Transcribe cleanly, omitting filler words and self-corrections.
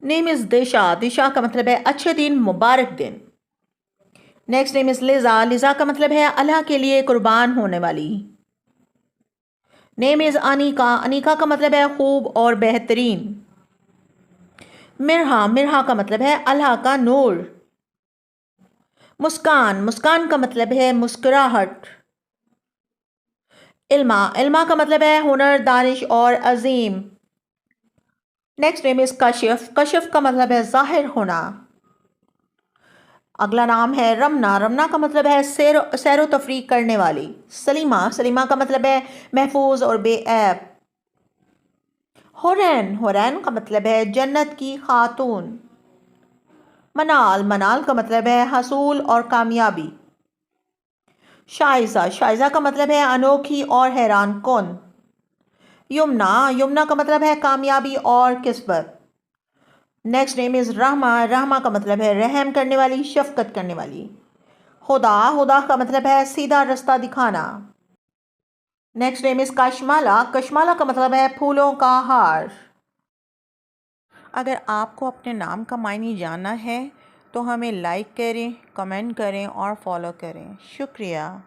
Name is दिशा, दिशा का मतलब है अच्छे दिन, मुबारक दिन। Next name is Liza, Liza का मतलब है अल्लाह के लिए कुर्बान होने वाली। नेम इज़ अनीका, अनीका का मतलब है खूब और बेहतरीन। मिरहा, मिरहा का मतलब है अल्लाह का नूर। मुस्कान, मुस्कान का मतलब है मुस्कुराहट। इल्मा, इल्मा का मतलब है हुनर, दानिश और Azim. Next name is Kashif, Kashif का मतलब है ज़ाहिर होना। अगला नाम है रमना, रमना का मतलब है सैर तफरी करने वाली। सलीमा, सलीमा का मतलब है महफूज और बेऐब। हुरैन, हुरैन का मतलब है जन्नत की खातून। मनाल, मनाल का मतलब है हसूल और कामयाबी। शाइजा, शाइजा का मतलब है अनोखी और हैरान कौन। यमुना, यमुना का मतलब है कामयाबी और किस्मत। नेक्स्ट नेम इज़ रहमा, रहमा का मतलब है रहम करने वाली, शफकत करने वाली। खुदा, खुदा का मतलब है सीधा रास्ता दिखाना। Next name is Kashmala, Kashmala का मतलब है फूलों का हार। अगर आपको अपने नाम का मायने जानना है तो हमें लाइक करें, कमेंट करें और फॉलो करें। शुक्रिया।